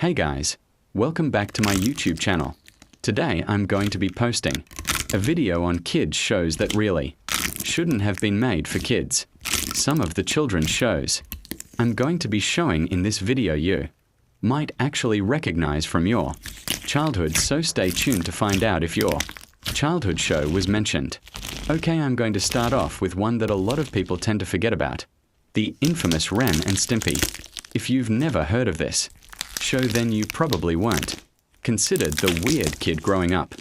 Hey guys, welcome back to my YouTube channel. Today I'm going to be posting a video on kids shows that really shouldn't have been made for kids. Some of the children's shows I'm going to be showing in this video you might actually recognize from your childhood, so stay tuned to find out if your childhood show was mentioned. Okay, I'm going to start off with one that a lot of people tend to forget about. The infamous Ren and Stimpy. If you've never heard of this show, then you probably weren't considered the weird kid growing up.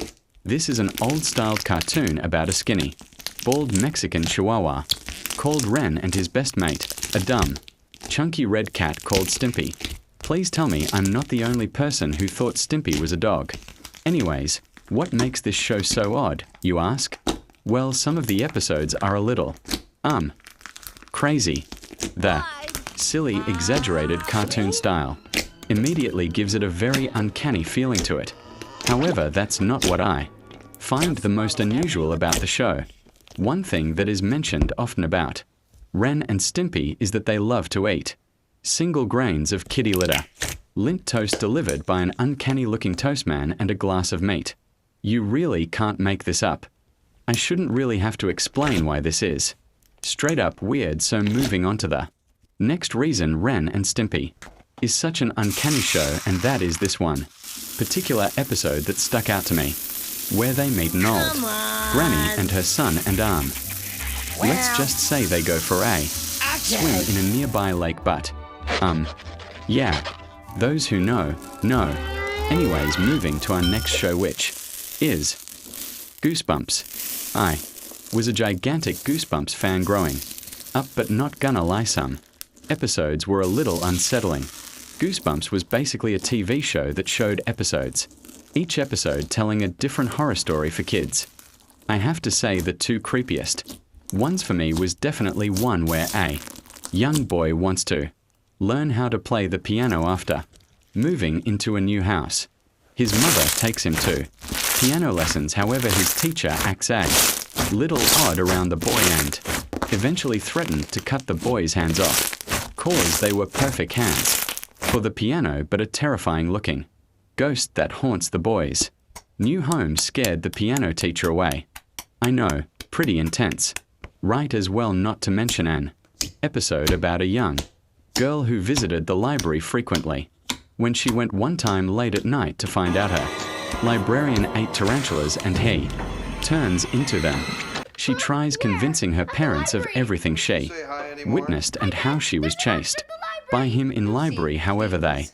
This is an old-style cartoon about a skinny, bald Mexican chihuahua called Ren and his best mate, a dumb, chunky red cat called Stimpy. Please tell me I'm not the only person who thought Stimpy was a dog. Anyways, what makes this show so odd, you ask? Well, some of the episodes are a little, crazy. The silly, exaggerated cartoon style immediately gives it a very uncanny feeling to it. However, that's not what I find the most unusual about the show. One thing that is mentioned often about Ren and Stimpy is that they love to eat single grains of kitty litter, Lindt toast delivered by an uncanny-looking toastman, and a glass of meat. You really can't make this up. I shouldn't really have to explain why this is straight up weird, so moving on to the next reason Ren and Stimpy is such an uncanny show, and that is this one particular episode that stuck out to me, where they meet an old granny and her son and let's just say they go for a swim in a nearby lake, but yeah, those who know. Anyways, moving to our next show, which is Goosebumps. I was a gigantic Goosebumps fan growing up, but not gonna lie, some episodes were a little unsettling. Goosebumps was basically a TV show that showed episodes, each episode telling a different horror story for kids. I have to say the two creepiest ones for me was definitely one where a young boy wants to learn how to play the piano after moving into a new house. His mother takes him to piano lessons, however his teacher acts a little odd around the boy and eventually threatened to cut the boy's hands off, cause they were perfect hands for the piano, but a terrifying looking ghost that haunts the boy's new home scared the piano teacher away. I know, pretty intense, right? As well, not to mention an episode about a young girl who visited the library frequently. When she went one time late at night to find out her librarian ate tarantulas and he turns into them. She tries convincing her parents of everything she witnessed and how she was chased by him in library. However, they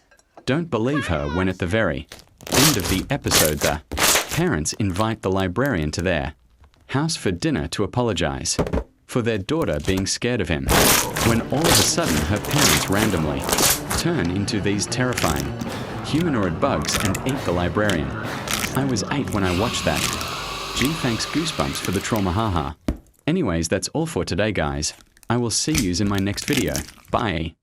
don't believe her when at the very end of the episode the parents invite the librarian to their house for dinner to apologize for their daughter being scared of him, when all of a sudden her parents randomly turn into these terrifying humanoid bugs and eat the librarian. I was 8 when I watched that. Gee, thanks Goosebumps for the trauma, haha. Anyways, that's all for today, guys. I will see yous in my next video. Bye.